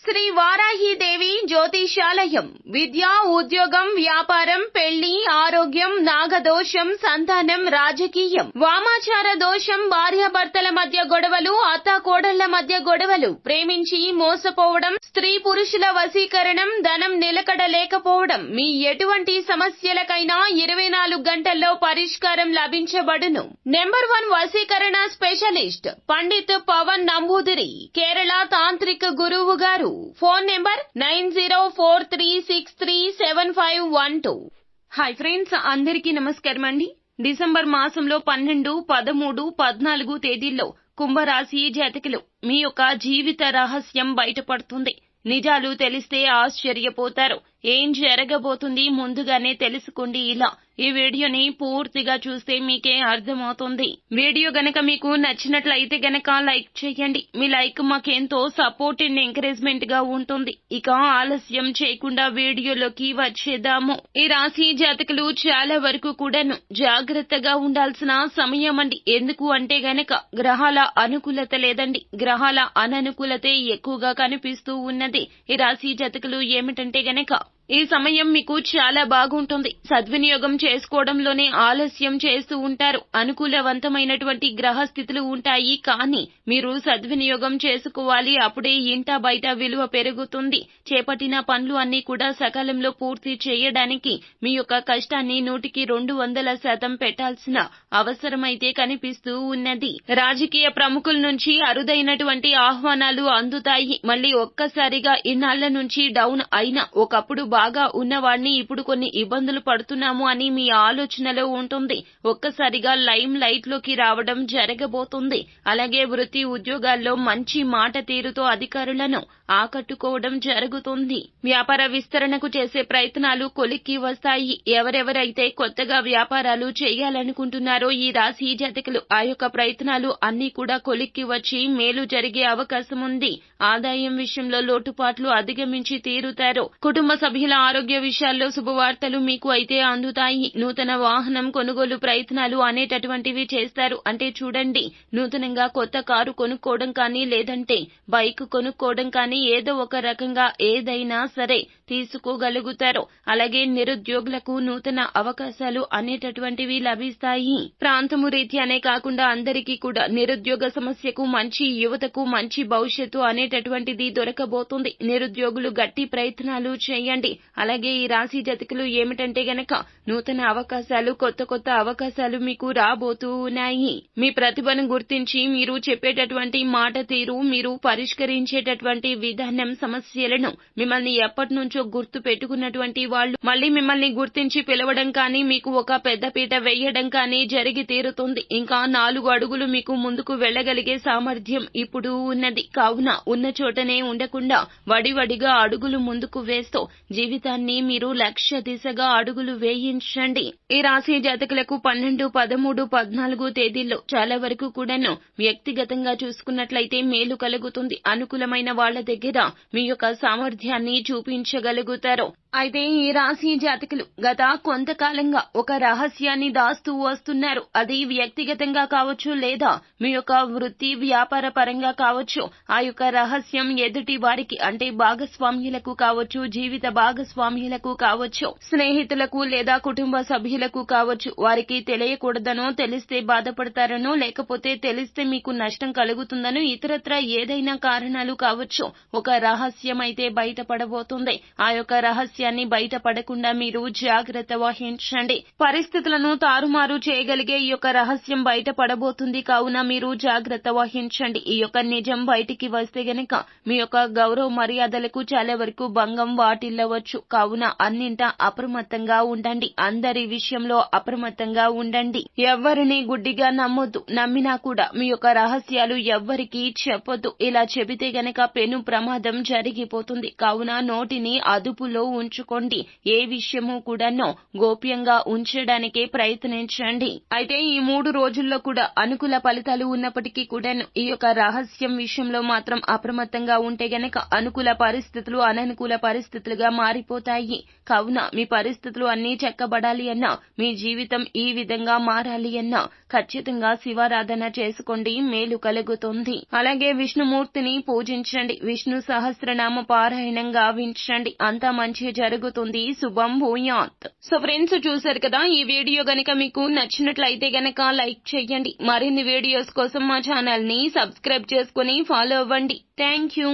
శ్రీ వారాహీదేవి జ్యోతిషాలయం విద్య, ఉద్యోగం, వ్యాపారం, పెళ్లి, ఆరోగ్యం, నాగదోషం, సంతానం, రాజకీయం, వామాచార దోషం, భార్యాభర్తల మధ్య గొడవలు, అత్తాకోడళ్ల మధ్య గొడవలు, ప్రేమించి మోసపోవడం, స్త్రీ పురుషుల వశీకరణం, ధనం నిలకడ లేకపోవడం, మీ ఎటువంటి సమస్యలకైనా 24 గంటల్లో పరిష్కారం లభించబడును. నెంబర్ 1 వశీకరణ స్పెషలిస్ట్ పండిత్ పవన్ నంబూదిరి, కేరళ తాంత్రిక గురువు గారు. Phone number 9043637512. హాయ్ ఫ్రెండ్స్, అందరికీ నమస్కారం అండి. డిసెంబర్ మాసంలో 12, 13, 14 తేదీల్లో కుంభరాశి జాతకులు మీ యొక్క జీవిత రహస్యం బయటపడుతుంది. నిజాలు తెలిస్తే ఆశ్చర్యపోతారు. ఏం జరగబోతుంది ముందుగానే తెలుసుకోండి. ఇలా ఈ వీడియోని పూర్తిగా చూస్తే మీకే అర్థమవుతుంది. వీడియో గనక మీకు నచ్చినట్లయితే గనక లైక్ చేయండి. మీ లైక్ మాకెంతో సపోర్ట్ అండ్ ఎంకరేజ్మెంట్ గా ఉంటుంది. ఇక ఆలస్యం చేయకుండా వీడియోలోకి వచ్చేద్దాము. ఈ రాశి జాతకులు చాలా వరకు కూడాను జాగ్రత్తగా ఉండాల్సిన సమయం అండి. ఎందుకు అంటే గనక గ్రహాల అనుకూలత లేదండి, గ్రహాల అననుకూలతే ఎక్కువగా కనిపిస్తూ ఉన్నది. ఈ రాశి జాతకులు ఏమిటంటే గనక ఈ సమయం మీకు చాలా బాగుంటుంది. సద్వినియోగం చేసుకోవడంలోనే ఆలస్యం చేస్తూ ఉంటారు. అనుకూలవంతమైనటువంటి గ్రహ స్థితులు ఉంటాయి, కానీ మీరు సద్వినియోగం చేసుకోవాలి. అప్పుడే ఇంట బయట విలువ పెరుగుతుంది. చేపట్టిన పనులు అన్ని కూడా సకాలంలో పూర్తి చేయడానికి మీ యొక్క కష్టాన్ని 100కి 200% పెట్టాల్సిన అవసరమైతే కనిపిస్తూ ఉన్నది. రాజకీయ ప్రముఖుల నుంచి అరుదైనటువంటి ఆహ్వానాలు అందుతాయి. మళ్ళీ ఒక్కసారిగా ఇన్నాళ్ల నుంచి డౌన్ అయిన ఒకప్పుడు బాగా ఉన్నవాడిని ఇప్పుడు కొన్ని ఇబ్బందులు పడుతున్నాము అని మీ ఆలోచనలో ఉంటుంది. ఒక్కసారిగా లైమ్ లైట్ లోకి రావడం జరగబోతుంది. అలాగే వృత్తి ఉద్యోగాల్లో మంచి మాట తీరుతో అధికారులను ఆకట్టుకోవడం జరుగుతుంది. వ్యాపార విస్తరణకు చేసే ప్రయత్నాలు కొలిక్కి వస్తాయి. ఎవరెవరైతే కొత్తగా వ్యాపారాలు చేయాలనుకుంటున్నారో ఈ రాశి జాతకులు ఆ యొక్క ప్రయత్నాలు అన్ని కూడా కొలిక్కి వచ్చి మేలు జరిగే అవకాశం ఉంది. ఆదాయం విషయంలో లోటుపాట్లు అధిగమించి తీరుతారు. కుటుంబ సభ్యుల ఆరోగ్య విషయాల్లో శుభవార్తలు మీకు అయితే అందుతాయి. నూతన వాహనం కొనుగోలు ప్రయత్నాలు అనేటటువంటివి చేస్తారు. అంటే చూడండి, నూతనంగా కొత్త కారు కొనుక్కోవడం కానీ, లేదంటే బైక్ కొనుక్కోవడం కానీ, ఏదో ఒక రకంగా ఏదైనా సరే తీసుకోగలుగుతారు. అలాగే నిరుద్యోగులకు నూతన అవకాశాలు అనేటటువంటివి లభిస్తాయి. ప్రాంతము రీత్యానే కాకుండా అందరికీ కూడా నిరుద్యోగ సమస్యకు మంచి యువతకు మంచి భవిష్యత్తు అనేటటువంటిది దొరకబోతుంది. నిరుద్యోగులు గట్టి ప్రయత్నాలు చేయండి. అలాగే ఈ రాశి జాతకులు ఏమిటంటే గనక నూతన అవకాశాలు, కొత్త కొత్త అవకాశాలు మీకు రాబోతూ ఉన్నాయి. మీ ప్రతిభను గుర్తించి మీరు చెప్పేటటువంటి మాట తీరు, మీరు పరిష్కరించేటటువంటి విధానం, సమస్యలను మిమ్మల్ని ఎప్పటి నుంచో గుర్తు పెట్టుకున్నటువంటి వాళ్ళు మళ్ళీ మిమ్మల్ని గుర్తించి పిలవడం కానీ, మీకు ఒక పెద్దపీట వేయడం కానీ జరిగి తీరుతుంది. ఇంకా 4 అడుగులు మీకు ముందుకు వెళ్లగలిగే సామర్థ్యం ఇప్పుడు ఉన్నది. కావున ఉన్న చోటనే ఉండకుండా వడివడిగా అడుగులు ముందుకు వేస్తూ జీవితాన్ని మీరు లక్ష్య దిశగా అడుగులు వేయించండి. ఈ రాశి జాతకులకు 12, 13, 14 తేదీల్లో చాలా వరకు కూడాను వ్యక్తిగతంగా చూసుకున్నట్లయితే మేలు కలుగుతుంది. అనుకూలమైన వాళ్ల దగ్గర మీ యొక్క సామర్థ్యాన్ని చూపించగలుగుతారు. అయితే ఈ రాశి జాతకులు గత కొంతకాలంగా ఒక రహస్యాన్ని దాస్తూ వస్తున్నారు. అది వ్యక్తిగతంగా కావచ్చు, లేదా మీ యొక్క వృత్తి వ్యాపార పరంగా కావచ్చు. ఆ యొక్క రహస్యం ఎదుటి వారికి అంటే భాగస్వామ్యులకు కావచ్చు, జీవిత భాగస్వామ్యులకు కావచ్చు, స్నేహితులకు లేదా కుటుంబ సభ్యులకు కావచ్చు. వారికి తెలియకూడదనో, తెలిస్తే బాధపడతారనో, లేకపోతే తెలిస్తే మీకు నష్టం కలుగుతుందనో, ఇతరత్రా ఏదైనా కారణాలు కావచ్చు. ఒక రహస్యం అయితే బయటపడబోతుంది. ఆ యొక్క రహస్యాన్ని బయటపడకుండా మీరు జాగ్రత్త వహించండి. పరిస్థితులను తారుమారు చేయగలిగే ఈ యొక్క రహస్యం బయటపడబోతుంది. కావున మీరు జాగ్రత్త వహించండి. ఈ యొక్క నిజం బయటికి వస్తే గనక మీ యొక్క గౌరవ మర్యాదలకు చాలా వరకు భంగం వాటిల్లవచ్చు. కావున అన్నింటా అప్రమత్తంగా ఉండండి. అందరి విషయంలో అప్రమత్తంగా ఉండండి. ఎవ్వరిని గుడ్డిగా నమ్మొద్దు. నమ్మినా కూడా మీ యొక్క రహస్యాలు ఎవ్వరికీ చెప్పొద్దు. ఇలా చెబితే గనక పెను ప్రమాదం జరిగిపోతుంది. కావున నోటిని అదుపులో ఉంచుకోండి. ఏ విషయము కూడాను గోప్యంగా ఉంచడానికే ప్రయత్నించండి. అయితే ఈ 3 రోజుల్లో కూడా అనుకూల ఫలితాలు ఉన్నప్పటికీ కూడాను ఈ యొక్క రహస్యం విషయంలో మాత్రం అప్రమత్తంగా ఉంటే గనక అనుకూల పరిస్థితులు అననుకూల పరిస్థితులుగా మారిపోతాయి. కావున మీ పరిస్థితులు అన్నీ చక్కబడాలి అన్నా, మీ జీవితం ఈ విధంగా మారాలి అన్నా ఖచ్చితంగా శివారాధన చేసుకోండి, మేలు కలుగుతుంది. అలాగే విష్ణుమూర్తిని పూజించండి, విష్ణు సహస్రనామ పారాయణం గావించండి. అంతా మంచి జరుగుతుంది. శుభం భూయాత్. సో ఫ్రెండ్స్, చూసారు కదా, ఈ వీడియో గనక మీకు నచ్చినట్లయితే గనక లైక్ చేయండి. మరిన్ని వీడియోస్ కోసం మా ఛానల్ ని సబ్స్క్రైబ్ చేసుకుని ఫాలో అవ్వండి. Thank you.